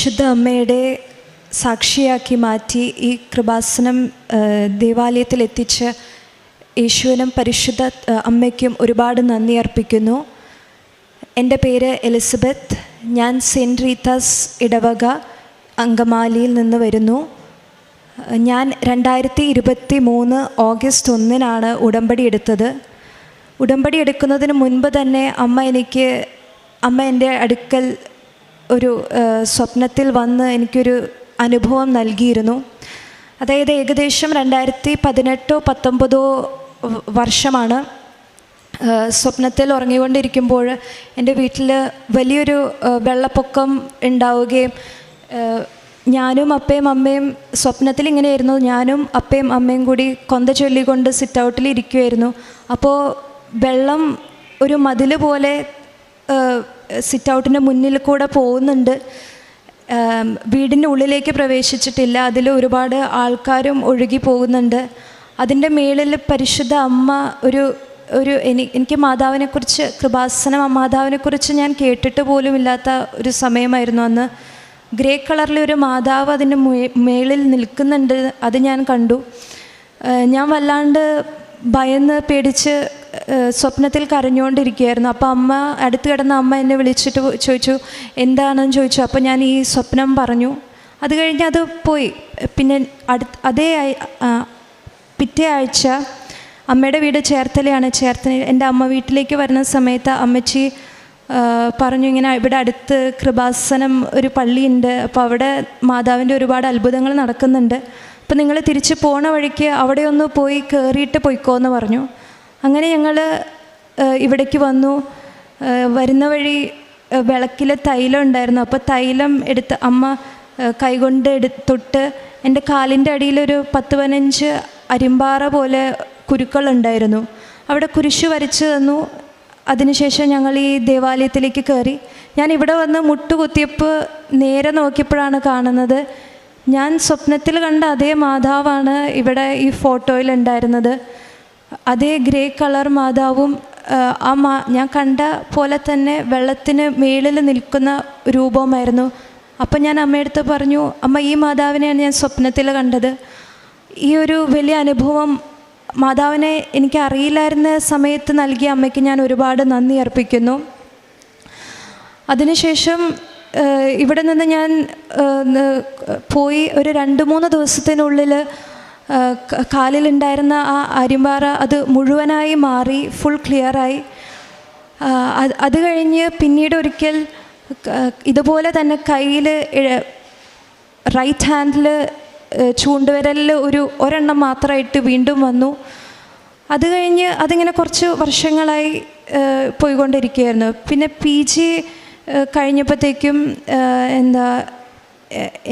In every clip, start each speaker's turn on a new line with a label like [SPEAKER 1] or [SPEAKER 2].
[SPEAKER 1] പരിശുദ്ധ അമ്മയുടെ സാക്ഷിയാക്കി മാറ്റി ഈ കൃപാസനം ദേവാലയത്തിൽ എത്തിച്ച യേശുവിനും പരിശുദ്ധ അമ്മയ്ക്കും ഒരുപാട് നന്ദി അർപ്പിക്കുന്നു. എൻ്റെ പേര് എലിസബത്ത്. ഞാൻ സെൻറ്റ് റീത്താസ് ഇടവക അങ്കമാലിയിൽ നിന്ന് വരുന്നു. ഞാൻ 2023 ഓഗസ്റ്റ് 1 ഉടമ്പടി എടുത്തത്. ഉടമ്പടി എടുക്കുന്നതിന് മുൻപ് തന്നെ അമ്മ എൻ്റെ അടുക്കൽ ഒരു സ്വപ്നത്തിൽ വന്ന് എനിക്കൊരു അനുഭവം നൽകിയിരുന്നു. അതായത് ഏകദേശം 2018-19 വർഷമാണ്. സ്വപ്നത്തിൽ ഉറങ്ങിക്കൊണ്ടിരിക്കുമ്പോൾ എൻ്റെ വീട്ടിൽ വലിയൊരു വെള്ളപ്പൊക്കം ഉണ്ടാവുകയും ഞാനും അപ്പയും അമ്മയും സ്വപ്നത്തിൽ ഇങ്ങനെയായിരുന്നു. ഞാനും അപ്പയും അമ്മയും കൂടി കൊന്ത ചൊല്ലിക്കൊണ്ട് സിറ്റ് ഔട്ടിൽ ഇരിക്കുമായിരുന്നു. അപ്പോൾ വെള്ളം ഒരു മതിൽ പോലെ സിറ്റ് ഔട്ടിൻ്റെ മുന്നിൽ കൂടെ പോകുന്നുണ്ട്. വീടിൻ്റെ ഉള്ളിലേക്ക് പ്രവേശിച്ചിട്ടില്ല. അതിൽ ഒരുപാട് ആൾക്കാരും ഒഴുകി പോകുന്നുണ്ട്. അതിൻ്റെ മേളിൽ പരിശുദ്ധ അമ്മ എനിക്ക് മാതാവിനെക്കുറിച്ച്, കൃപാസനം മാതാവിനെക്കുറിച്ച് ഞാൻ കേട്ടിട്ട് പോലും ഇല്ലാത്ത ഒരു സമയമായിരുന്നു അന്ന്. ഗ്രേ കളറിലൊരു മാതാവ് അതിൻ്റെ മേളിൽ നിൽക്കുന്നുണ്ട്. അത് ഞാൻ കണ്ടു. ഞാൻ വല്ലാണ്ട് ഭയന്ന് പേടിച്ച് സ്വപ്നത്തിൽ കരഞ്ഞുകൊണ്ടിരിക്കുകയായിരുന്നു. അപ്പോൾ അടുത്ത് കിടന്ന അമ്മ എന്നെ വിളിച്ചിട്ട് ചോദിച്ചു, എന്താണെന്ന് ചോദിച്ചു. അപ്പോൾ ഞാൻ ഈ സ്വപ്നം പറഞ്ഞു. അത് കഴിഞ്ഞ് അത് പോയി. പിന്നെ പിറ്റേ ആഴ്ച അമ്മയുടെ വീട് ചേർത്തലയാണ്. എൻ്റെ അമ്മ വീട്ടിലേക്ക് വരുന്ന സമയത്ത് അമ്മച്ചി പറഞ്ഞു, ഇങ്ങനെ ഇവിടെ അടുത്ത് കൃപാസനം ഒരു പള്ളിയുണ്ട്, അപ്പോൾ അവിടെ മാതാവിൻ്റെ ഒരുപാട് അത്ഭുതങ്ങൾ നടക്കുന്നുണ്ട്, അപ്പോൾ നിങ്ങൾ തിരിച്ച് പോണ വഴിക്ക് അവിടെ ഒന്ന് പോയി കയറിയിട്ട് പോയിക്കോ എന്ന് പറഞ്ഞു. അങ്ങനെ ഞങ്ങൾ ഇവിടേക്ക് വന്നു. വരുന്ന വഴി വിളക്കിൽ തൈലം ഉണ്ടായിരുന്നു. അപ്പോൾ തൈലം എടുത്ത് അമ്മ കൈകൊണ്ട് തൊട്ട് എൻ്റെ കാലിൻ്റെ അടിയിലൊരു 10-15 അരിമ്പാറ പോലെ കുരുക്കളുണ്ടായിരുന്നു. അവിടെ കുരിശ് വരച്ച് തന്നു. അതിനുശേഷം ഞങ്ങൾ ഈ ദേവാലയത്തിലേക്ക് കയറി. ഞാൻ ഇവിടെ വന്ന് മുട്ടുകുത്തിയപ്പോൾ നേരെ നോക്കിയപ്പോഴാണ് കാണുന്നത്, ഞാൻ സ്വപ്നത്തിൽ കണ്ട അതേ മാതാവാണ് ഇവിടെ ഈ ഫോട്ടോയിൽ ഉണ്ടായിരുന്നത്. അതേ ഗ്രേ കളർ മാതാവും ഞാൻ കണ്ട പോലെ തന്നെ വെള്ളത്തിന് മേളിൽ നിൽക്കുന്ന രൂപമായിരുന്നു. അപ്പം ഞാൻ അമ്മയടുത്ത് പറഞ്ഞു, അമ്മ ഈ മാതാവിനെയാണ് ഞാൻ സ്വപ്നത്തിൽ കണ്ടത്. ഈ ഒരു വലിയ അനുഭവം മാതാവിനെ എനിക്ക് അറിയില്ലായിരുന്ന സമയത്ത് നൽകിയ അമ്മയ്ക്ക് ഞാൻ ഒരുപാട് നന്ദി അർപ്പിക്കുന്നു. അതിനുശേഷം ഇവിടെ നിന്ന് ഞാൻ പോയി ഒരു 2-3 ദിവസത്തിനുള്ളിൽ കാലിലുണ്ടായിരുന്ന ആ അരിമ്പാറ അത് മുഴുവനായി മാറി, ഫുൾ ക്ലിയറായി. അത് കഴിഞ്ഞ് പിന്നീട് ഒരിക്കൽ ഇതുപോലെ തന്നെ കയ്യിൽ റൈറ്റ് ഹാൻഡിൽ ചൂണ്ടുവിരലിൽ ഒരെണ്ണം മാത്രമായിട്ട് വീണ്ടും വന്നു. അത് കഴിഞ്ഞ് അതിങ്ങനെ കുറച്ച് വർഷങ്ങളായി പോയിക്കൊണ്ടിരിക്കുകയായിരുന്നു. പിന്നെ PG കഴിഞ്ഞപ്പോഴത്തേക്കും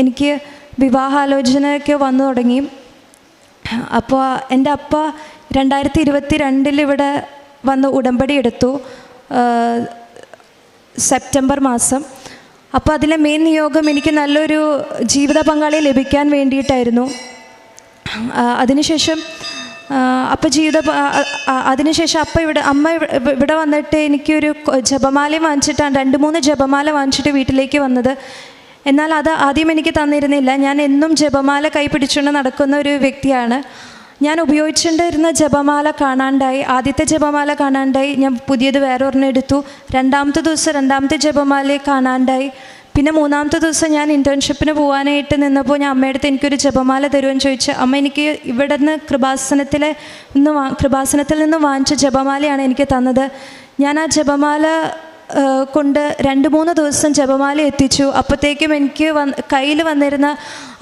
[SPEAKER 1] എനിക്ക് വിവാഹാലോചനയൊക്കെ വന്നു തുടങ്ങി. അപ്പോൾ എൻ്റെ അപ്പ 2022 ഇവിടെ വന്ന് ഉടമ്പടി എടുത്തു, സെപ്റ്റംബർ മാസം. അപ്പോൾ അതിലെ മെയിൻ നിയോഗം എനിക്ക് നല്ലൊരു ജീവിത പങ്കാളിയെ ലഭിക്കാൻ വേണ്ടിയിട്ടായിരുന്നു. അതിനുശേഷം അമ്മ ഇവിടെ വന്നിട്ട് എനിക്കൊരു ജപമാല വാങ്ങിച്ചിട്ടാണ്, 2-3 ജപമാല വാങ്ങിച്ചിട്ട് വീട്ടിലേക്ക് വന്നത്. എന്നാൽ അത് ആദ്യം എനിക്ക് തന്നിരുന്നില്ല. ഞാൻ എന്നും ജപമാല കൈ പിടിച്ചുകൊണ്ട് നടക്കുന്ന ഒരു വ്യക്തിയാണ്. ഞാൻ ഉപയോഗിച്ചുകൊണ്ടിരുന്ന ജപമാല കാണാണ്ടായി. ആദ്യത്തെ ജപമാല കാണാണ്ടായി. ഞാൻ പുതിയത് വേറൊരെണ്ണം എടുത്തു. 2ാമത്തെ ദിവസം 2ാമത്തെ ജപമാല കാണാണ്ടായി. പിന്നെ 3ാമത്തെ ദിവസം ഞാൻ ഇൻറ്റേൺഷിപ്പിന് പോകാനായിട്ട് നിന്നപ്പോൾ ഞാൻ അമ്മയടുത്ത് എനിക്കൊരു ജപമാല തരുമെന്ന് ചോദിച്ചു. അമ്മ എനിക്ക് ഇവിടെ നിന്ന് കൃപാസനത്തിൽ നിന്ന് വാങ്ങിച്ച ജപമാലയാണ് എനിക്ക് തന്നത്. ഞാൻ ആ ജപമാല കൊണ്ട് 2-3 ദിവസം ജപമാല എത്തിച്ചു. അപ്പോഴത്തേക്കും എനിക്ക് കയ്യിൽ വന്നിരുന്ന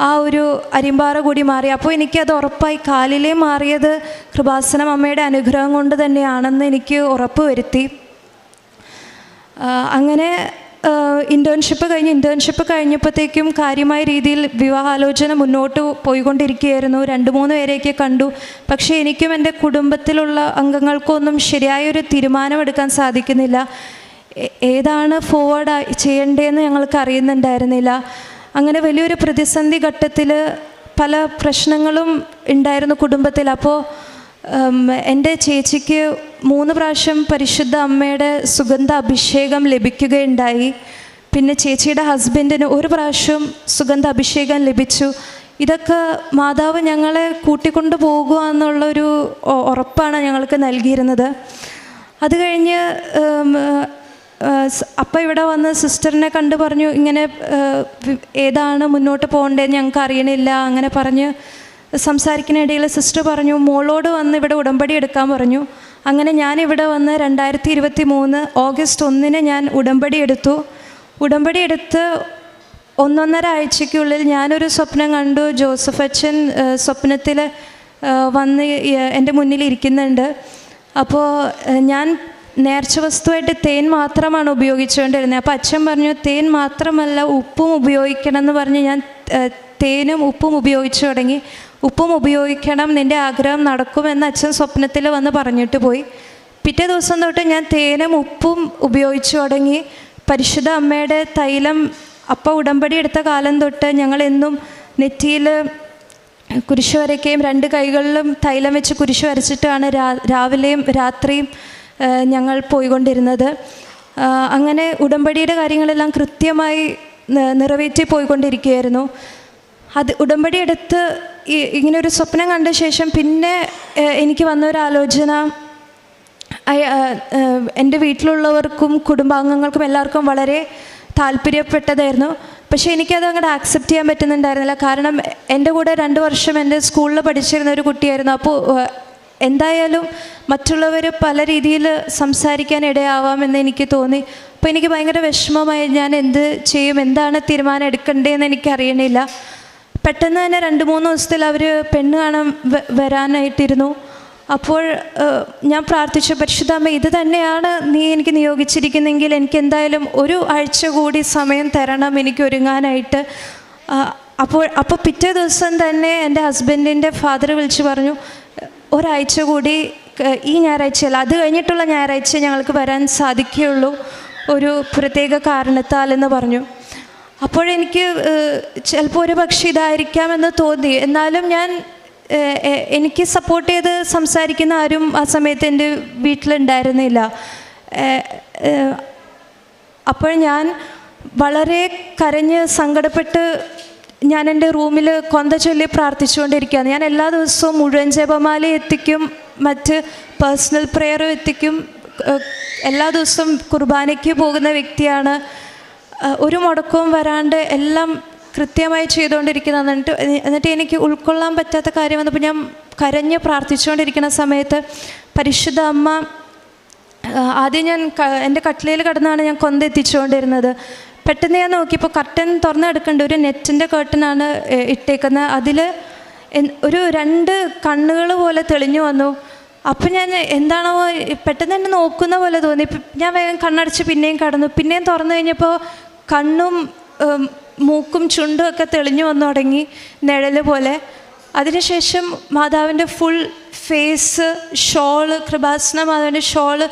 [SPEAKER 1] ആ ഒരു അരിമ്പാറ കൂടി മാറി. അപ്പോൾ എനിക്കത് ഉറപ്പായി, കാലിലേ മാറിയത് കൃപാസനം അമ്മയുടെ അനുഗ്രഹം കൊണ്ട് തന്നെയാണെന്ന് എനിക്ക് ഉറപ്പ് വരുത്തി. അങ്ങനെ ഇൻറ്റേൺഷിപ്പ് കഴിഞ്ഞപ്പോഴത്തേക്കും കാര്യമായ രീതിയിൽ വിവാഹാലോചന മുന്നോട്ട് പോയിക്കൊണ്ടിരിക്കുകയായിരുന്നു. 2-3 പേരെയൊക്കെ കണ്ടു. പക്ഷേ എനിക്കും എൻ്റെ കുടുംബത്തിലുള്ള അംഗങ്ങൾക്കൊന്നും ശരിയായൊരു തീരുമാനമെടുക്കാൻ സാധിക്കുന്നില്ല. ഏതാണ് ഫോർവേഡ് ചെയ്യേണ്ടതെന്ന് ഞങ്ങൾക്ക് അറിയുന്നുണ്ടായിരുന്നില്ല. അങ്ങനെ വലിയൊരു പ്രതിസന്ധി ഘട്ടത്തിൽ പല പ്രശ്നങ്ങളും ഉണ്ടായിരുന്നു കുടുംബത്തിൽ. അപ്പോൾ എൻ്റെ ചേച്ചിക്ക് 3 പ്രാവശ്യം പരിശുദ്ധ അമ്മയുടെ സുഗന്ധ അഭിഷേകം ലഭിക്കുകയുണ്ടായി. പിന്നെ ചേച്ചിയുടെ ഹസ്ബൻഡിന് ഒരു പ്രാവശ്യം സുഗന്ധ അഭിഷേകം ലഭിച്ചു. ഇതൊക്കെ മാതാവ് ഞങ്ങളെ കൂട്ടിക്കൊണ്ടു പോകുക എന്നുള്ളൊരു ഉറപ്പാണ് ഞങ്ങൾക്ക് നൽകിയിരുന്നത്. അത് കഴിഞ്ഞ് അപ്പം ഇവിടെ വന്ന് സിസ്റ്ററിനെ കണ്ടു പറഞ്ഞു, ഇങ്ങനെ ഏതാണ് മുന്നോട്ട് പോകേണ്ടതെന്ന് ഞങ്ങൾക്ക് അറിയണില്ല. അങ്ങനെ പറഞ്ഞ് സംസാരിക്കുന്നതിനിടയിൽ സിസ്റ്റർ പറഞ്ഞു, മോളോട് വന്ന് ഇവിടെ ഉടമ്പടി എടുക്കാൻ പറഞ്ഞു. അങ്ങനെ ഞാനിവിടെ വന്ന് 2023 ഓഗസ്റ്റ് 1 ഞാൻ ഉടമ്പടി എടുത്തു. ഉടമ്പടി എടുത്ത് 1.5 ആഴ്ചയ്ക്കുള്ളിൽ ഞാനൊരു സ്വപ്നം കണ്ടു. ജോസഫ് അച്ഛൻ സ്വപ്നത്തിൽ വന്ന് എൻ്റെ മുന്നിൽ ഇരിക്കുന്നുണ്ട്. അപ്പോൾ ഞാൻ നേർച്ച വസ്തുവായിട്ട് തേൻ മാത്രമാണ് ഉപയോഗിച്ചുകൊണ്ടിരുന്നത്. അപ്പോൾ അച്ഛൻ പറഞ്ഞു, തേൻ മാത്രമല്ല ഉപ്പും ഉപയോഗിക്കണം എന്ന് പറഞ്ഞ് ഞാൻ തേനും ഉപ്പും ഉപയോഗിച്ചു തുടങ്ങി. ഉപ്പും ഉപയോഗിക്കണം, നിൻ്റെ ആഗ്രഹം നടക്കുമെന്ന് അച്ഛൻ സ്വപ്നത്തിൽ വന്ന് പറഞ്ഞിട്ട് പോയി. പിറ്റേ ദിവസം തൊട്ട് ഞാൻ തേനും ഉപ്പും ഉപയോഗിച്ചു തുടങ്ങി. പരിശുദ്ധ അമ്മയുടെ തൈലം അപ്പം ഉടമ്പടി എടുത്ത കാലം തൊട്ട് ഞങ്ങളെന്നും നെറ്റിയിൽ കുരിശ് വരയ്ക്കുകയും 2 കൈകളിലും തൈലം വെച്ച് കുരിശ് വരച്ചിട്ടാണ് രാവിലെയും രാത്രിയും ഞങ്ങൾ പോയിക്കൊണ്ടിരുന്നത്. അങ്ങനെ ഉടമ്പടിയുടെ കാര്യങ്ങളെല്ലാം കൃത്യമായി നിറവേറ്റി പോയിക്കൊണ്ടിരിക്കുകയായിരുന്നു. അത് ഉടമ്പടി എടുത്ത് ഇങ്ങനൊരു സ്വപ്നം കണ്ട ശേഷം പിന്നെ എനിക്ക് വന്നൊരാലോചന, എൻ്റെ വീട്ടിലുള്ളവർക്കും കുടുംബാംഗങ്ങൾക്കും എല്ലാവർക്കും വളരെ താല്പര്യപ്പെട്ടതായിരുന്നു. പക്ഷേ എനിക്കത് അങ്ങോട്ട് ആക്സെപ്റ്റ് ചെയ്യാൻ പറ്റുന്നുണ്ടായിരുന്നില്ല. കാരണം എൻ്റെ കൂടെ 2 വർഷം എൻ്റെ സ്കൂളിൽ പഠിച്ചിരുന്ന ഒരു കുട്ടിയായിരുന്നു. അപ്പോൾ എന്തായാലും മറ്റുള്ളവർ പല രീതിയിൽ സംസാരിക്കാൻ ഇടയാവാമെന്ന് എനിക്ക് തോന്നി. അപ്പോൾ എനിക്ക് ഭയങ്കര വിഷമമായി. ഞാൻ എന്ത് ചെയ്യും, എന്താണ് തീരുമാനം എടുക്കേണ്ടതെന്ന് എനിക്കറിയണില്ല. പെട്ടെന്ന് തന്നെ 2-3 ദിവസത്തിൽ അവർ പെണ്ണ് കാണാൻ വരാനായിട്ടിരുന്നു. അപ്പോൾ ഞാൻ പ്രാർത്ഥിച്ചു, പരിശുദ്ധാമ്മ ഇത് തന്നെയാണ് നീ എനിക്ക് നിയോഗിച്ചിരിക്കുന്നെങ്കിൽ എനിക്ക് എന്തായാലും 1 ആഴ്ച കൂടി സമയം തരണം എനിക്ക് ഒരുങ്ങാനായിട്ട്. അപ്പോൾ പിറ്റേ ദിവസം തന്നെ എൻ്റെ ഹസ്ബൻഡിൻ്റെ ഫാദർ വിളിച്ച് പറഞ്ഞു, 1 ആഴ്ച കൂടി, ഈ ഞായറാഴ്ചയല്ല അത് കഴിഞ്ഞിട്ടുള്ള ഞായറാഴ്ച ഞങ്ങൾക്ക് വരാൻ സാധിക്കുകയുള്ളൂ ഒരു പ്രത്യേക കാരണത്താൽ എന്ന് പറഞ്ഞു. അപ്പോഴെനിക്ക് ചിലപ്പോൾ ഒരു പക്ഷേ ഇതായിരിക്കാമെന്ന് തോന്നി. എന്നാലും എനിക്ക് സപ്പോർട്ട് ചെയ്ത് സംസാരിക്കുന്ന ആരും ആ സമയത്ത് എൻ്റെ വീട്ടിലുണ്ടായിരുന്നില്ല. അപ്പോൾ ഞാൻ വളരെ കരഞ്ഞ് സങ്കടപ്പെട്ട് ഞാൻ എൻ്റെ റൂമിൽ കൊന്ത ചൊല്ലി പ്രാർത്ഥിച്ചുകൊണ്ടിരിക്കുകയാണ്. ഞാൻ എല്ലാ ദിവസവും മുഴുവൻ ജപമാല എത്തിക്കും, മറ്റ് പേഴ്സണൽ പ്രെയറും എത്തിക്കും. എല്ലാ ദിവസവും കുർബാനയ്ക്ക് പോകുന്ന വ്യക്തിയാണ്. ഒരു മുടക്കവും വരാണ്ട് എല്ലാം കൃത്യമായി ചെയ്തുകൊണ്ടിരിക്കുന്നത്. എന്നിട്ട് എനിക്ക് ഉൾക്കൊള്ളാൻ പറ്റാത്ത കാര്യം വന്നപ്പോൾ ഞാൻ കരഞ്ഞ് പ്രാർത്ഥിച്ചുകൊണ്ടിരിക്കുന്ന സമയത്ത് പരിശുദ്ധ അമ്മ, ആദ്യം ഞാൻ എൻ്റെ കട്ടിലയിൽ കിടന്നാണ് ഞാൻ കൊന്ത എത്തിച്ചുകൊണ്ടിരുന്നത്. പെട്ടെന്ന് ഞാൻ നോക്കിയപ്പോൾ കർട്ടൻ തുറന്നെടുക്കേണ്ട ഒരു നെറ്റിൻ്റെ കർട്ടനാണ് ഇട്ടേക്കുന്നത്. അതിൽ ഒരു 2 കണ്ണുകൾ പോലെ തെളിഞ്ഞു വന്നു. അപ്പം ഞാൻ എന്താണോ പെട്ടെന്ന് തന്നെ നോക്കുന്ന പോലെ തോന്നി. ഞാൻ വേഗം കണ്ണടച്ച് പിന്നെയും കടന്നു. പിന്നെയും തുറന്നു കഴിഞ്ഞപ്പോൾ കണ്ണും മൂക്കും ചുണ്ടും ഒക്കെ തെളിഞ്ഞു വന്നു തുടങ്ങി, നിഴൽ പോലെ. അതിനുശേഷം മാതാവിൻ്റെ ഫുൾ ഫേസ്, ഷോള്, കൃപാസന മാതാവിൻ്റെ ഷോള്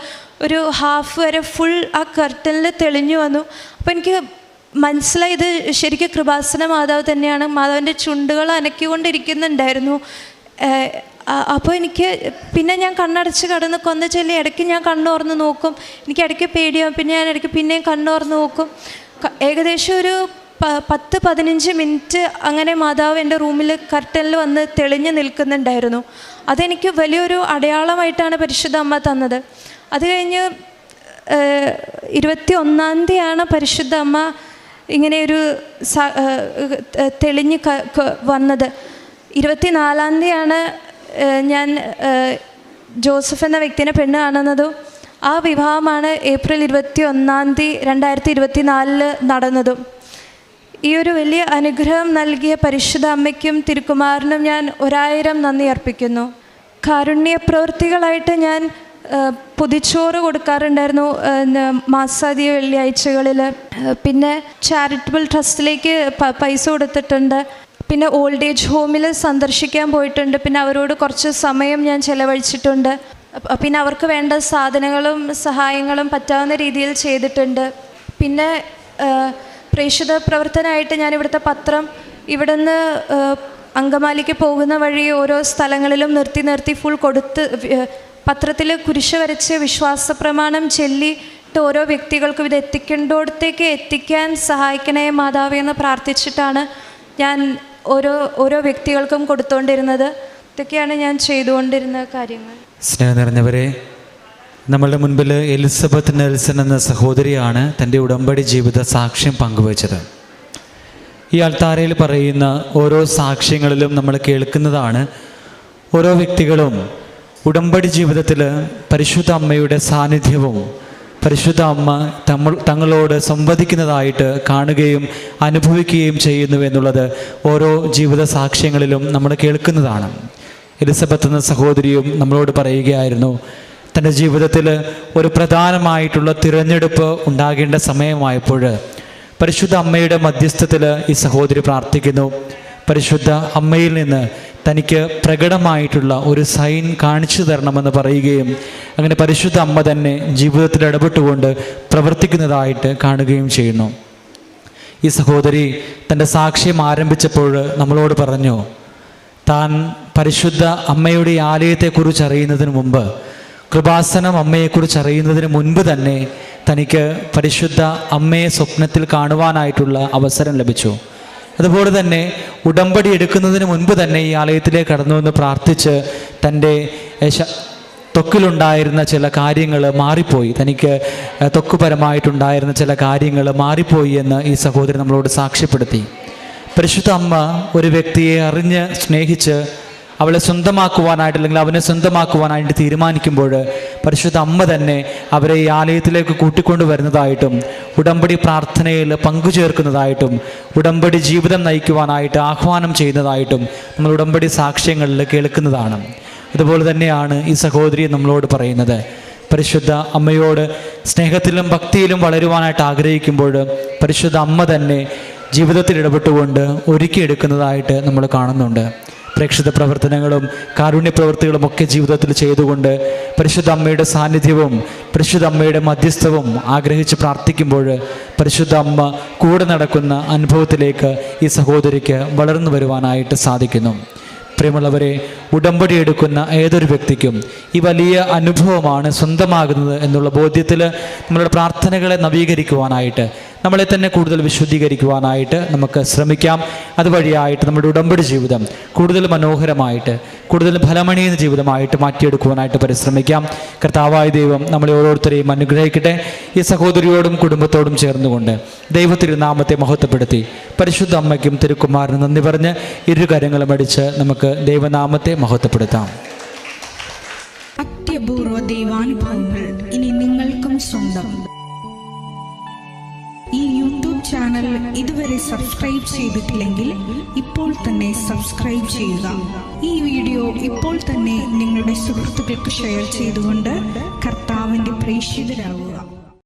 [SPEAKER 1] ഒരു ഹാഫ് വരെ ഫുൾ ആ കർട്ടനിൽ തെളിഞ്ഞു വന്നു. അപ്പോൾ എനിക്ക് മനസ്സിലായി ഇത് ശരിക്കും കൃപാസന മാതാവ് തന്നെയാണ്. മാതാവിൻ്റെ ചുണ്ടുകൾ അനക്കിക്കൊണ്ടിരിക്കുന്നുണ്ടായിരുന്നു. അപ്പോൾ എനിക്ക് പിന്നെ ഞാൻ കണ്ണടച്ച് കടന്ന് കൊന്ത ചൊല്ലി ഇടയ്ക്ക് ഞാൻ കണ്ണോർന്ന് നോക്കും. എനിക്ക് ഇടയ്ക്ക് പേടിയാവും. പിന്നെ ഞാൻ ഇടയ്ക്ക് പിന്നെയും കണ്ണോർന്ന് നോക്കും. ഏകദേശം ഒരു 10-15 മിനിറ്റ് അങ്ങനെ മാതാവ് എൻ്റെ റൂമിൽ കർട്ടനിൽ വന്ന് തെളിഞ്ഞ് നിൽക്കുന്നുണ്ടായിരുന്നു. അതെനിക്ക് വലിയൊരു അടയാളമായിട്ടാണ് പരിശുദ്ധ അമ്മ തന്നത്. അത് കഴിഞ്ഞ് 21-ാം തീയതിയാണ് പരിശുദ്ധ അമ്മ ഇങ്ങനെയൊരു തെളിഞ്ഞ് വന്നത്. 24-ാം തീയതിയാണ് ഞാൻ ജോസഫ് എന്ന വ്യക്തിനെ പെണ്ണ് കാണുന്നതും. ആ വിവാഹമാണ് ഏപ്രിൽ 21-ാം തീയതി 2024 നടന്നതും. ഈ ഒരു വലിയ അനുഗ്രഹം നൽകിയ പരിശുദ്ധ അമ്മയ്ക്കും തിരുക്കുമാരനും ഞാൻ 1000 നന്ദി അർപ്പിക്കുന്നു. കാരുണ്യ പ്രവൃത്തികളായിട്ട് ഞാൻ പൊതിച്ചോറ് കൊടുക്കാറുണ്ടായിരുന്നു മാസാദ്യ വെള്ളിയാഴ്ചകളിൽ. പിന്നെ ചാരിറ്റബിൾ ട്രസ്റ്റിലേക്ക് പൈസ കൊടുത്തിട്ടുണ്ട്. പിന്നെ ഓൾഡ് ഏജ് ഹോമിൽ സന്ദർശിക്കാൻ പോയിട്ടുണ്ട്. പിന്നെ അവരോട് കുറച്ച് സമയം ഞാൻ ചിലവഴിച്ചിട്ടുണ്ട്. പിന്നെ അവർക്ക് വേണ്ട സാധനങ്ങളും സഹായങ്ങളും പറ്റാവുന്ന രീതിയിൽ ചെയ്തിട്ടുണ്ട്. പിന്നെ പ്രേക്ഷിത പ്രവർത്തനമായിട്ട് ഞാൻ ഇവിടുത്തെ പത്രം ഇവിടുന്ന് അങ്കമാലിക്ക് പോകുന്ന വഴി ഓരോ സ്ഥലങ്ങളിലും നിർത്തി ഫുൾ കൊടുത്ത് പത്രത്തിൽ കുരിശ് വരച്ച് വിശ്വാസ പ്രമാണം ചൊല്ലി ഓരോ വ്യക്തികൾക്കും ഇത് എത്തിക്കേണ്ടോടത്തേക്ക് എത്തിക്കാൻ സഹായിക്കണേ മാതാവേ എന്ന് പ്രാർത്ഥിച്ചിട്ടാണ് ഞാൻ ഓരോ വ്യക്തികൾക്കും കൊടുത്തുകൊണ്ടിരുന്നത്. ഇതൊക്കെയാണ് ഞാൻ ചെയ്തുകൊണ്ടിരുന്ന കാര്യങ്ങൾ.
[SPEAKER 2] സ്നേഹം നിറഞ്ഞവരെ, നമ്മളുടെ മുൻപിൽ എലിസബത്ത് നെൽസൺ എന്ന സഹോദരിയാണ് തൻ്റെ ഉടമ്പടി ജീവിത സാക്ഷ്യം പങ്കുവച്ചത്. ഈ അൾത്താരയിൽ പറയുന്ന ഓരോ സാക്ഷ്യങ്ങളിലും നമ്മൾ കേൾക്കുന്നതാണ് ഓരോ വ്യക്തികളും ഉടമ്പടി ജീവിതത്തിൽ പരിശുദ്ധ അമ്മയുടെ സാന്നിധ്യവും പരിശുദ്ധ അമ്മ തങ്ങളോട് സംവദിക്കുന്നതായിട്ട് കാണുകയും അനുഭവിക്കുകയും ചെയ്യുന്നു എന്നുള്ളത് ഓരോ ജീവിത സാക്ഷ്യങ്ങളിലും നമ്മൾ കേൾക്കുന്നതാണ്. എലിസബത്ത് എന്ന സഹോദരിയും നമ്മളോട് പറയുകയായിരുന്നു, തൻ്റെ ജീവിതത്തിൽ ഒരു പ്രധാനമായിട്ടുള്ള തിരഞ്ഞെടുപ്പ് ഉണ്ടാകേണ്ട സമയമായപ്പോൾ പരിശുദ്ധ അമ്മയുടെ മധ്യസ്ഥത്തിൽ ഈ സഹോദരി പ്രാർത്ഥിക്കുന്നു. പരിശുദ്ധ അമ്മയിൽ നിന്ന് തനിക്ക് പ്രകടമായിട്ടുള്ള ഒരു സൈൻ കാണിച്ചു തരണമെന്ന് പറയുകയും അങ്ങനെ പരിശുദ്ധ അമ്മ തന്നെ ജീവിതത്തിൽ ഇടപെട്ടുകൊണ്ട് പ്രവർത്തിക്കുന്നതായിട്ട് കാണുകയും ചെയ്യുന്നു. ഈ സഹോദരി തൻ്റെ സാക്ഷ്യം ആരംഭിച്ചപ്പോൾ നമ്മളോട് പറഞ്ഞു, താൻ പരിശുദ്ധ അമ്മയുടെ ആലയത്തെക്കുറിച്ച് അറിയുന്നതിന് മുമ്പ്, കൃപാസനം അമ്മയെക്കുറിച്ച് അറിയുന്നതിന് മുൻപ് തന്നെ തനിക്ക് പരിശുദ്ധ അമ്മയെ സ്വപ്നത്തിൽ കാണുവാനായിട്ടുള്ള അവസരം ലഭിച്ചു. അതുപോലെ തന്നെ ഉടമ്പടി എടുക്കുന്നതിന് മുൻപ് തന്നെ ഈ ആലയത്തിലേക്ക് കടന്നുവന്ന് പ്രാർത്ഥിച്ച് തൻ്റെ ത്വക്കിലുണ്ടായിരുന്ന ചില കാര്യങ്ങൾ മാറിപ്പോയി, തനിക്ക് ത്വക്കുപരമായിട്ടുണ്ടായിരുന്ന ചില കാര്യങ്ങൾ മാറിപ്പോയി എന്ന് ഈ സഹോദരൻ നമ്മളോട് സാക്ഷ്യപ്പെടുത്തി. പരിശുദ്ധ അമ്മ ഒരു വ്യക്തിയെ അറിഞ്ഞ് സ്നേഹിച്ച് അവളെ സ്വന്തമാക്കുവാനായിട്ട് അല്ലെങ്കിൽ അവനെ സ്വന്തമാക്കുവാനായിട്ട് തീരുമാനിക്കുമ്പോൾ പരിശുദ്ധ അമ്മ തന്നെ അവരെ ഈ ആലയത്തിലേക്ക് കൂട്ടിക്കൊണ്ടു വരുന്നതായിട്ടും ഉടമ്പടി പ്രാർത്ഥനയിൽ പങ്കുചേർക്കുന്നതായിട്ടും ഉടമ്പടി ജീവിതം നയിക്കുവാനായിട്ട് ആഹ്വാനം ചെയ്യുന്നതായിട്ടും നമ്മൾ ഉടമ്പടി സാക്ഷ്യങ്ങളിൽ കേൾക്കുന്നതാണ്. അതുപോലെ തന്നെയാണ് ഈ സഹോദരി നമ്മളോട് പറയുന്നത്, പരിശുദ്ധ അമ്മയോട് സ്നേഹത്തിലും ഭക്തിയിലും വളരുവാനായിട്ട് ആഗ്രഹിക്കുമ്പോൾ പരിശുദ്ധ അമ്മ തന്നെ ജീവിതത്തിൽ ഇടപെട്ടുകൊണ്ട് ഒരുക്കിയെടുക്കുന്നതായിട്ട് നമ്മൾ കാണുന്നുണ്ട്. പ്രേക്ഷിത പ്രവർത്തനങ്ങളും കാരുണ്യ പ്രവൃത്തികളും ഒക്കെ ജീവിതത്തിൽ ചെയ്തുകൊണ്ട് പരിശുദ്ധ അമ്മയുടെ സാന്നിധ്യവും പരിശുദ്ധ അമ്മയുടെ മധ്യസ്ഥവും ആഗ്രഹിച്ച് പ്രാർത്ഥിക്കുമ്പോൾ പരിശുദ്ധ അമ്മ കൂടെ നടക്കുന്ന അനുഭവത്തിലേക്ക് ഈ സഹോദരിക്ക് വളർന്നു വരുവാനായിട്ട് സാധിക്കുന്നു. പ്രിയമുള്ളവരെ, ഉടമ്പടി എടുക്കുന്ന ഏതൊരു വ്യക്തിക്കും ഈ വലിയ അനുഭവമാണ് സ്വന്തമാകുന്നത് എന്നുള്ള ബോധ്യത്തിൽ നമ്മളുടെ പ്രാർത്ഥനകളെ നവീകരിക്കുവാനായിട്ട്, നമ്മളെ തന്നെ കൂടുതൽ വിശുദ്ധീകരിക്കുവാനായിട്ട് നമുക്ക് ശ്രമിക്കാം. അതുവഴിയായിട്ട് നമ്മുടെ ഉടമ്പടി ജീവിതം കൂടുതൽ മനോഹരമായിട്ട്, കൂടുതൽ ഫലമണിയുന്ന ജീവിതമായിട്ട് മാറ്റിയെടുക്കുവാനായിട്ട് പരിശ്രമിക്കാം. കർത്താവായ ദൈവം നമ്മളെ ഓരോരുത്തരെയും അനുഗ്രഹിക്കട്ടെ. ഈ സഹോദരിയോടും കുടുംബത്തോടും ചേർന്നുകൊണ്ട് ദൈവത്തിരുനാമത്തെ മഹത്വപ്പെടുത്തി പരിശുദ്ധ അമ്മയ്ക്കും തിരുക്കുമാരനും നന്ദി പറഞ്ഞ് ഇരുകരങ്ങളും അടിച്ച് നമുക്ക് ദൈവനാമത്തെ മഹത്വപ്പെടുത്താം.
[SPEAKER 3] അത്യപൂർവ ദൈവാനുഭവങ്ങൾ ഇനി നിങ്ങൾക്കും സ്വന്തം. ഈ യൂട്യൂബ് ചാനൽ ഇതുവരെ സബ്സ്ക്രൈബ് ചെയ്തിട്ടില്ലെങ്കിൽ ഇപ്പോൾ തന്നെ സബ്സ്ക്രൈബ് ചെയ്യുക. ഈ വീഡിയോ ഇപ്പോൾ തന്നെ നിങ്ങളുടെ സുഹൃത്തുക്കൾക്ക് ഷെയർ ചെയ്തുകൊണ്ട് കർത്താവിൻ്റെ പ്രേക്ഷിതരാകുക.